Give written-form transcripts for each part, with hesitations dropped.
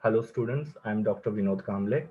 Hello students, I am doctor Vinod Kamle.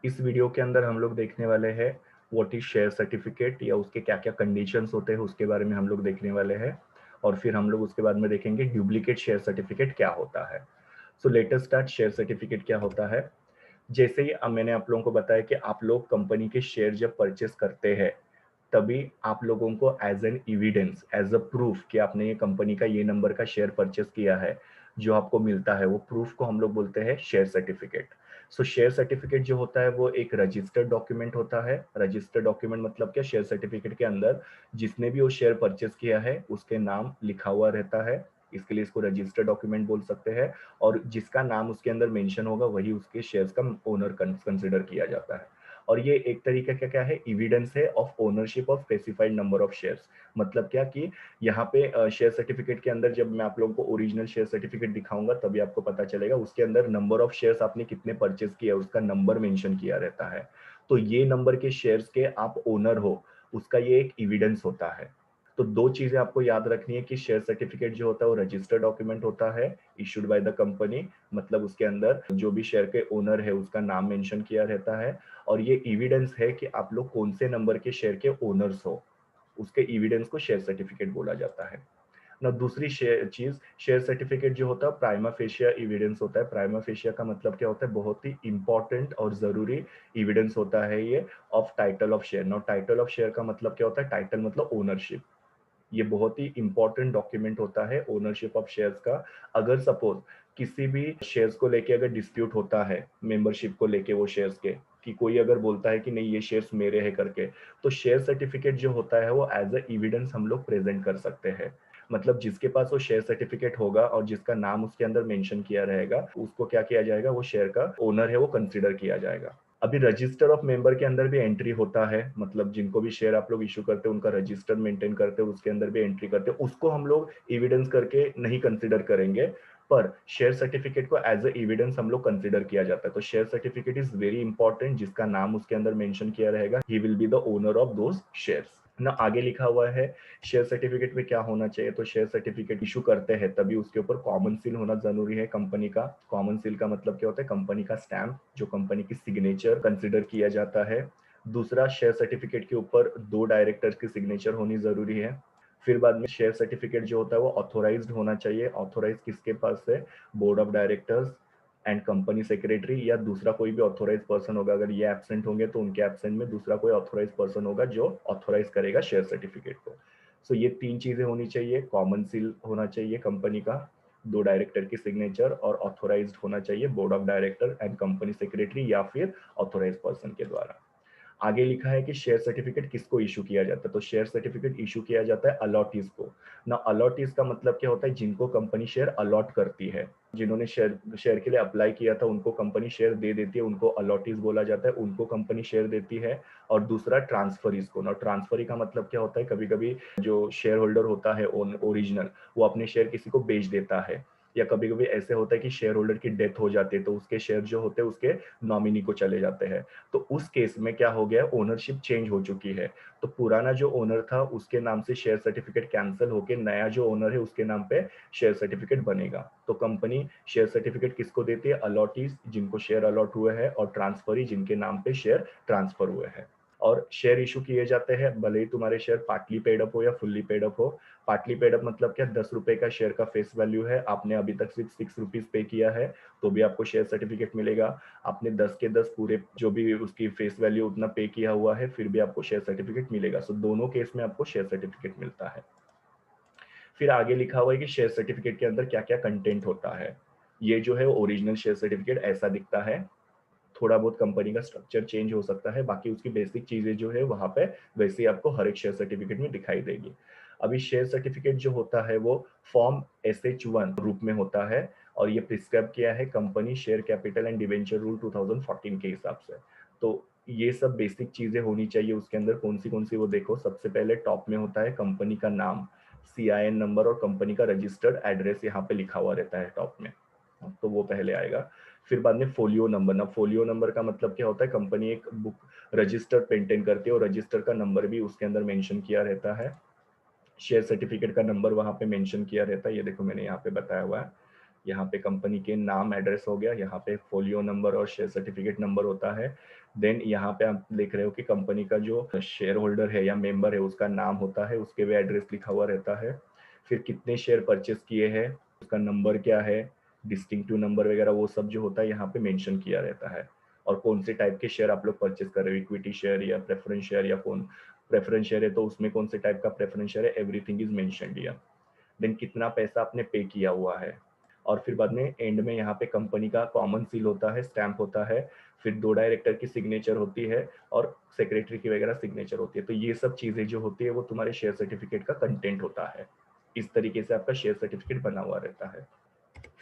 इस video के अंदर हम लोग देखने वाले हैं व्हाट इज शेयर सर्टिफिकेट या उसके क्या क्या कंडीशंस होते हैं उसके बारे में हम लोग देखने वाले हैं। और फिर हम लोग उसके बाद में देखेंगे डुप्लीकेट शेयर सर्टिफिकेट क्या होता है। So let us start. Share certificate क्या होता है? जैसे ही मैंने आप लोगों को बताया कि आप लोग कंपनी के शेयर जब परचेस करते हैं, तभी आप लोगों को as an evidence, as a proof कि आपने ये कंपनी का ये नंबर का शेयर परचेस किया है, जो आपको मिलता है वो प्रूफ को हम लोग बोलते हैं शेयर सर्टिफिकेट। सो शेयर सर्टिफिकेट जो होता है वो एक रजिस्टर्ड डॉक्यूमेंट होता है। रजिस्टर्ड डॉक्यूमेंट मतलब क्या? शेयर सर्टिफिकेट के अंदर जिसने भी वो शेयर परचेस किया है उसके नाम लिखा हुआ रहता है, इसके लिए इसको रजिस्टर्ड डॉक्यूमेंट बोल सकते हैं। और जिसका नाम उसके अंदर मेंशन होगा वही उसके शेयर्स का ओनर कंसिडर किया जाता है। और ये एक तरीके का क्या है? एविडेंस है of ownership of specified number of shares. मतलब क्या कि यहाँ पे शेयर सर्टिफिकेट के अंदर जब मैं आप लोगों को ओरिजिनल शेयर सर्टिफिकेट दिखाऊंगा तभी आपको पता चलेगा, उसके अंदर नंबर ऑफ शेयर्स आपने कितने परचेज किया उसका नंबर मेंशन किया रहता है। तो ये नंबर के शेयर्स के आप ओनर हो, उसका ये एक एविडेंस होता है। तो दो चीजें आपको याद रखनी है कि शेयर सर्टिफिकेट जो होता है वो रजिस्टर्ड डॉक्यूमेंट होता है, इशूड बाय द कंपनी। मतलब उसके अंदर जो भी शेयर के ओनर है उसका नाम मेंशन किया रहता है। और ये एविडेंस है कि आप लोग कौन से नंबर के शेयर के ओनर्स हो, उसके एविडेंस को शेयर सर्टिफिकेट बोला जाता है ना। दूसरी शेयर सर्टिफिकेट जो होता है प्राइमा फेशिया एविडेंस होता है। प्राइमा फेशिया का मतलब क्या होता है? बहुत ही इंपॉर्टेंट और जरूरी एविडेंस होता है ये of title of share. Now title of share का मतलब क्या होता है? टाइटल मतलब ओनरशिप। ये बहुत ही इंपॉर्टेंट डॉक्यूमेंट होता है ओनरशिप ऑफ शेयर्स का। अगर सपोज किसी भी शेयर्स को लेके अगर डिस्प्यूट होता है, मेंबरशिप को लेके वो शेयर्स के, कि कोई अगर बोलता है कि नहीं ये शेयर्स मेरे हैं करके, तो शेयर सर्टिफिकेट जो होता है वो एज अ एविडेंस हम लोग प्रेजेंट कर सकते हैं। मतलब जिसके पास वो शेयर सर्टिफिकेट होगा और जिसका नाम उसके अंदर मेंशन किया रहेगा उसको क्या किया जाएगा? वो शेयर का ओनर है वो कंसिडर किया जाएगा। अभी रजिस्टर ऑफ मेंबर के अंदर भी एंट्री होता है, मतलब जिनको भी शेयर आप लोग इशू करते हो उनका रजिस्टर मेंटेन करते हो, उसके अंदर भी एंट्री करते हो, उसको हम लोग एविडेंस करके नहीं कंसिडर करेंगे। पर शेयर सर्टिफिकेट को एज अ एविडेंस हम लोग कंसिडर किया जाता है। तो share certificate is very important, जिसका नाम उसके अंदर मेंशन किया रहेगा he will be the owner of those shares ना। आगे लिखा हुआ है शेयर सर्टिफिकेट में क्या होना चाहिए। तो शेयर सर्टिफिकेट इशू करते हैं तभी उसके ऊपर कॉमन सील होना जरूरी है कंपनी का। कॉमन सील का मतलब क्या होता है? कंपनी का स्टैंप, जो कंपनी की सिग्नेचर कंसिडर किया जाता है। दूसरा, शेयर सर्टिफिकेट के ऊपर दो डायरेक्टर्स की सिग्नेचर होनी जरूरी है। फिर बाद में शेयर सर्टिफिकेट जो होता है वो ऑथोराइज्ड होना चाहिए। ऑथोराइज किसके पास है? Board of directors and company secretary या दूसरा कोई भी ऑथोराइज पर्सन होगा। अगर ये एब्सेंट होंगे तो उनके एब्सेंट में दूसरा कोई ऑथोराइज पर्सन होगा जो ऑथोराइज करेगा शेयर सर्टिफिकेट को। सो ये तीन चीजें होनी चाहिए। कॉमन सील होना चाहिए कंपनी का, दो डायरेक्टर की सिग्नेचर, और ऑथोराइज्ड होना चाहिए board of director and company secretary या फिर ऑथोराइज पर्सन के द्वारा। आगे लिखा है कि शेयर सर्टिफिकेट किसको इशू किया जाता है। तो शेयर सर्टिफिकेट इशू किया जाता है अलॉटीज को ना। अलॉटीज का मतलब क्या होता है? जिनको कंपनी शेयर अलॉट करती है, जिन्होंने शेयर शेयर के लिए अप्लाई किया था उनको कंपनी शेयर दे देती है, उनको अलॉटीज बोला जाता है, उनको कंपनी शेयर देती है। और दूसरा ट्रांसफरीज को ना। ट्रांसफरी का मतलब क्या होता है? कभी कभी जो शेयर होल्डर होता है ओरिजिनल, वो अपने शेयर किसी को बेच देता है, या कभी कभी ऐसे होता है कि शेयर होल्डर की डेथ हो जाती है तो उसके शेयर जो होते हैं उसके नॉमिनी को चले जाते हैं। तो उस केस में क्या हो गया? ओनरशिप चेंज हो चुकी है। तो पुराना जो ओनर था उसके नाम से शेयर सर्टिफिकेट कैंसिल होकर नया जो ओनर है उसके नाम पे शेयर सर्टिफिकेट बनेगा। तो कंपनी शेयर सर्टिफिकेट किसको देती है? अलॉटीज, जिनको शेयर अलॉट हुए हैं, और ट्रांसफरी, जिनके नाम पे शेयर ट्रांसफर हुए हैं। और शेयर इशू किए जाते हैं भले ही तुम्हारे शेयर पार्टली पेड अप हो या फुल्ली पेड अप हो। पार्टली पेड अप मतलब क्या? 10 रुपए का शेयर का फेस वैल्यू है, आपने अभी तक सिर्फ 6 रुपीज पे किया है तो भी आपको शेयर सर्टिफिकेट मिलेगा। आपने 10 के 10 पूरे जो भी उसकी फेस वैल्यू उतना पे किया हुआ है फिर भी आपको शेयर सर्टिफिकेट मिलेगा। सो दोनों केस में आपको शेयर सर्टिफिकेट मिलता है। फिर आगे लिखा हुआ है कि शेयर सर्टिफिकेट के अंदर क्या क्या कंटेंट होता है। ये जो है ओरिजिनल शेयर सर्टिफिकेट ऐसा दिखता है। थोड़ा बहुत कंपनी का स्ट्रक्चर चेंज हो सकता है, बाकी उसकी बेसिक चीजें जो है वहां पे वैसे ही आपको हर एक शेयर सर्टिफिकेट में दिखाई देगी। अभी शेयर सर्टिफिकेट जो होता है वो फॉर्म SH1 रूप में होता है, और ये प्रिस्क्राइब किया है company share capital and debenture rule 2014 के हिसाब से। तो ये सब बेसिक चीजें होनी चाहिए उसके अंदर। कौन सी वो देखो, सबसे पहले टॉप में होता है कंपनी का नाम, CIN नंबर और कंपनी का रजिस्टर्ड एड्रेस यहाँ पे लिखा हुआ रहता है टॉप में, तो वो पहले आएगा। फिर बाद में फोलियो नंबर ना। फोलियो नंबर का मतलब क्या होता है? कंपनी एक बुक रजिस्टर मेंटेन करती है और रजिस्टर का नंबर भी उसके अंदर मेंशन किया रहता है। शेयर सर्टिफिकेट का नंबर वहां पे मेंशन किया रहता है, ये देखो मैंने यहाँ पे बताया हुआ है। यहाँ पे कंपनी के नाम, एड्रेस हो गया, यहाँ पे फोलियो नंबर और शेयर सर्टिफिकेट नंबर होता है। देन यहाँ पे आप देख रहे हो कि कंपनी का जो शेयर होल्डर है या मेंबर है उसका नाम होता है, उसके भी एड्रेस लिखा हुआ रहता है। फिर कितने शेयर परचेस किए हैं, उसका नंबर क्या है, डिस्टिंक्टिव नंबर वगैरह वो सब जो होता है यहाँ पे मेंशन किया रहता है। और कौन से टाइप के शेयर आप लोग परचेस कर रहे हो, इक्विटी शेयर या प्रेफरेंस शेयर, या कौन प्रेफरेंस शेयर है तो उसमें कौन से टाइप का प्रेफरेंस शेयर है, everything is mentioned here. Then कितना पैसा आपने पे किया हुआ है, और फिर बाद में एंड में यहाँ पे कंपनी का कॉमन सील होता है, स्टैंप होता है, फिर 2 डायरेक्टर की सिग्नेचर होती है और सेक्रेटरी की वगैरह सिग्नेचर होती है। तो ये सब चीजें जो होती है वो तुम्हारे शेयर सर्टिफिकेट का कंटेंट होता है। इस तरीके से आपका शेयर सर्टिफिकेट बना हुआ रहता है।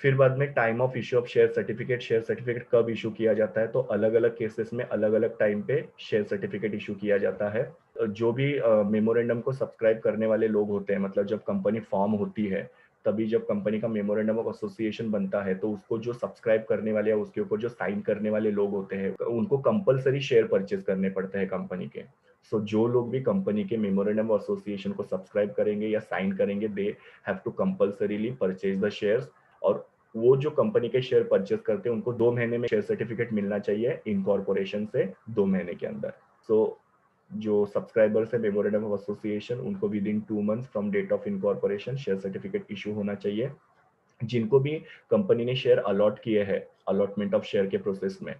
फिर बाद में time of issue of share certificate कब इशू किया जाता है, तो अलग अलग केसेस में अलग अलग टाइम पे शेयर सर्टिफिकेट इशू किया जाता है। जो भी मेमोरेंडम को सब्सक्राइब करने वाले लोग होते हैं, मतलब जब कंपनी फॉर्म होती है तभी जब कंपनी का मेमोरेंडम ऑफ एसोसिएशन बनता है तो उसको जो सब्सक्राइब करने वाले या उसके ऊपर जो साइन करने वाले लोग होते हैं उनको कंपलसरी शेयर परचेज करने पड़ते हैं कंपनी के। सो जो लोग भी कंपनी के मेमोरेंडम ऑफ एसोसिएशन को सब्सक्राइब करेंगे या साइन करेंगे, they have to compulsorily purchase the shares. और वो जो कंपनी के शेयर परचेस करते हैं उनको 2 महीने में शेयर सर्टिफिकेट मिलना चाहिए इनकॉर्पोरेशन से, 2 महीने के अंदर। सो जो सब्सक्राइबर्स है मेमोरेंडम ऑफ एसोसिएशन उनको within 2 months from date of incorporation share certificate issue होना चाहिए। जिनको भी कंपनी ने शेयर अलॉट किए हैं अलॉटमेंट ऑफ शेयर के प्रोसेस में,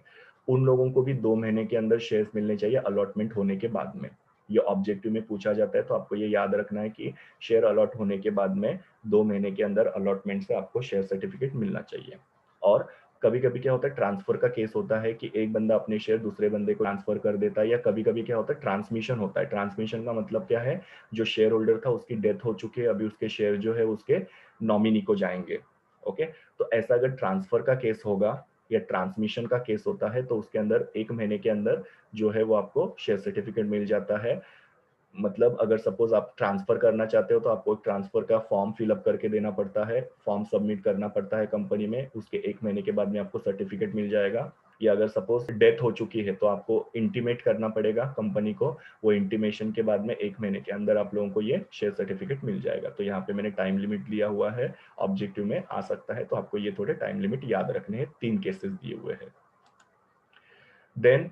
उन लोगों को भी 2 महीने के अंदर शेयर्स मिलने चाहिए अलॉटमेंट होने के बाद में। ये ऑब्जेक्टिव में पूछा जाता है, तो आपको ये याद रखना है कि शेयर अलॉट होने के बाद में 2 महीने के अंदर अलॉटमेंट से आपको शेयर सर्टिफिकेट मिलना चाहिए। और कभी कभी क्या होता है, ट्रांसफर का केस होता है कि एक बंदा अपने शेयर दूसरे बंदे को ट्रांसफर कर देता है, या कभी कभी क्या होता है ट्रांसमिशन होता है। ट्रांसमिशन का मतलब क्या है, जो शेयर होल्डर था उसकी डेथ हो चुकी है, अभी उसके शेयर जो है उसके नॉमिनी को जाएंगे। ओके, तो ऐसा अगर ट्रांसफर का केस होगा या ट्रांसमिशन का केस होता है तो उसके अंदर 1 महीने के अंदर जो है वो आपको शेयर सर्टिफिकेट मिल जाता है। मतलब अगर सपोज आप ट्रांसफर करना चाहते हो तो आपको एक ट्रांसफर का फॉर्म फिलअप करके देना पड़ता है, फॉर्म सबमिट करना पड़ता है कंपनी में, उसके 1 महीने के बाद में आपको सर्टिफिकेट मिल जाएगा। या अगर सपोज डेथ हो चुकी है तो आपको इंटीमेट करना पड़ेगा कंपनी को, वो इंटीमेशन के बाद में 1 महीने के अंदर आप लोगों को ये शेयर सर्टिफिकेट मिल जाएगा। तो यहाँ पे मैंने टाइम लिमिट लिया हुआ है, ऑब्जेक्टिव में आ सकता है, तो आपको ये थोड़े टाइम लिमिट याद रखने हैं, 3 केसेस दिए हुए हैं। देन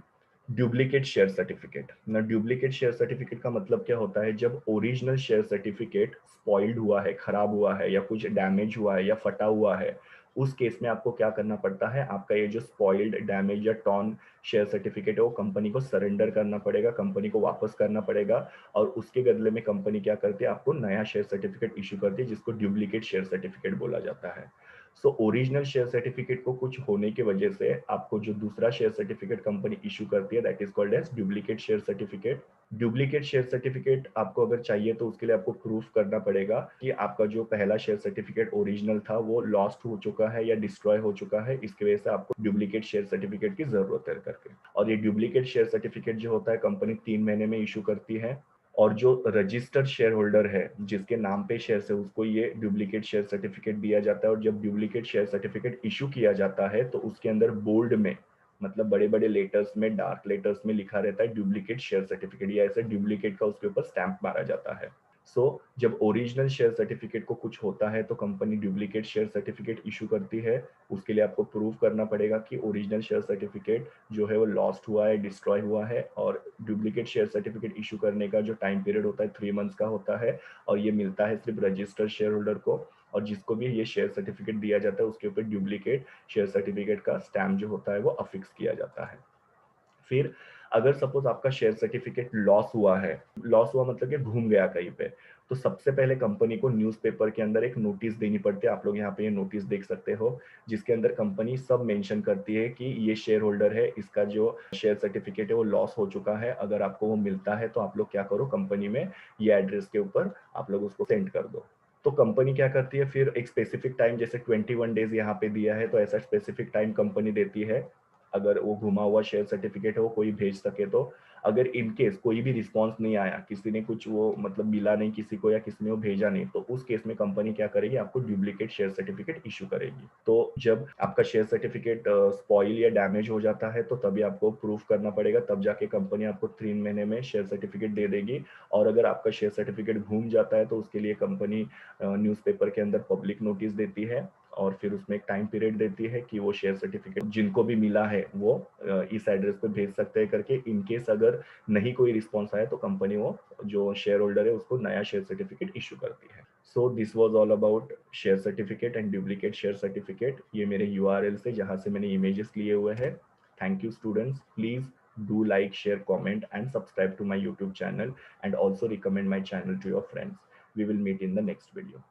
डुप्लीकेट शेयर सर्टिफिकेट ना, डुप्लीकेट शेयर सर्टिफिकेट का मतलब क्या होता है, जब ओरिजिनल शेयर सर्टिफिकेट स्पॉइल्ड हुआ है, खराब हुआ है, या कुछ डैमेज हुआ है या फटा हुआ है, उस केस में आपको क्या करना पड़ता है, आपका ये जो स्पॉइल्ड, डैमेज या टॉर्न शेयर सर्टिफिकेट है वो कंपनी को सरेंडर करना पड़ेगा, कंपनी को वापस करना पड़ेगा। और उसके बदले में कंपनी क्या करती है, आपको नया शेयर सर्टिफिकेट इशू करती है, जिसको डुप्लीकेट शेयर सर्टिफिकेट बोला जाता है। सो ओरिजिनल शेयर सर्टिफिकेट को कुछ होने की वजह से आपको जो दूसरा शेयर सर्टिफिकेट कंपनी इशू करती है, that is called as duplicate share certificate. Duplicate share certificate आपको अगर चाहिए तो उसके लिए आपको प्रूफ करना पड़ेगा कि आपका जो पहला शेयर सर्टिफिकेट ओरिजिनल था वो लॉस्ट हो चुका है या डिस्ट्रॉय हो चुका है, इसकी वजह से आपको डुप्लीकेट शेयर सर्टिफिकेट की जरूरत है करके। और ये डुप्लीकेट शेयर सर्टिफिकेट जो होता है कंपनी 3 महीने में इशू करती है। और जो रजिस्टर्ड शेयर होल्डर है जिसके नाम पे शेयर है उसको ये डुप्लीकेट शेयर सर्टिफिकेट दिया जाता है। और जब डुप्लीकेट शेयर सर्टिफिकेट इशू किया जाता है तो उसके अंदर बोल्ड में, मतलब बड़े बड़े लेटर्स में, डार्क लेटर्स में लिखा रहता है डुप्लीकेट शेयर सर्टिफिकेट, या ऐसे डुप्लीकेट का उसके ऊपर स्टैंप मारा जाता है। सो जब ओरिजिनल शेयर सर्टिफिकेट को कुछ होता है तो company duplicate share certificate issue करती है। उसके लिए आपको प्रूव करना पड़ेगा कि ओरिजिनल शेयर सर्टिफिकेट जो है वो लॉस्ट हुआ है, डिस्ट्रॉय हुआ है। और डुप्लीकेट शेयर सर्टिफिकेट इशू करने का जो टाइम पीरियड होता है 3 मंथ्स का होता है, और ये मिलता है सिर्फ रजिस्टर्ड शेयर होल्डर को। और जिसको भी ये शेयर सर्टिफिकेट दिया जाता है उसके ऊपर डुप्लीकेट शेयर सर्टिफिकेट का स्टैम्प जो होता है वो अफिक्स किया जाता है। फिर अगर सपोज आपका शेयर सर्टिफिकेट लॉस हुआ है, लॉस हुआ मतलब कि घूम गया कहीं पे, तो सबसे पहले कंपनी को न्यूज़पेपर के अंदर एक नोटिस देनी पड़ती है। आप लोग यहाँ पे ये नोटिस देख सकते हो, जिसके अंदर कंपनी सब मेंशन करती है कि ये शेयर होल्डर है, इसका जो शेयर सर्टिफिकेट है वो लॉस हो चुका है, अगर आपको वो मिलता है तो आप लोग क्या करो, कंपनी में ये एड्रेस के ऊपर आप लोग उसको सेंड कर दो। तो कंपनी क्या करती है, फिर एक स्पेसिफिक टाइम, जैसे 21 डेज यहाँ पे दिया है, तो ऐसा स्पेसिफिक टाइम कंपनी देती है अगर वो घुमा हुआ शेयर सर्टिफिकेट है वो कोई भेज सके तो। अगर इन केस कोई भी रिस्पॉन्स नहीं आया, किसी ने कुछ वो मतलब मिला नहीं किसी को, या किसी ने वो भेजा नहीं, तो उस केस में कंपनी क्या करेगी, आपको डुप्लीकेट शेयर सर्टिफिकेट इशू करेगी। तो जब आपका शेयर सर्टिफिकेट स्पॉइल या डैमेज हो जाता है तो तभी आपको प्रूफ करना पड़ेगा, तब जाके कंपनी आपको 3 महीने में शेयर सर्टिफिकेट दे देगी। और अगर आपका शेयर सर्टिफिकेट घूम जाता है तो उसके लिए कंपनी न्यूज़पेपर के अंदर पब्लिक नोटिस देती है, और फिर उसमें एक टाइम पीरियड देती है कि वो शेयर सर्टिफिकेट जिनको भी मिला है वो इस एड्रेस पे भेज सकते हैं करके। इन केस अगर नहीं कोई रिस्पॉन्स आया तो कंपनी वो जो शेयर होल्डर है उसको नया शेयर सर्टिफिकेट इशू करती है। So this was all about share certificate and duplicate share certificate. ये मेरे URL से जहाँ से मैंने इमेजेस लिए हुए हैं। Thank you students, please do like, share, comment and subscribe to my YouTube channel and also recommend my channel to your friends. We will meet in the next video.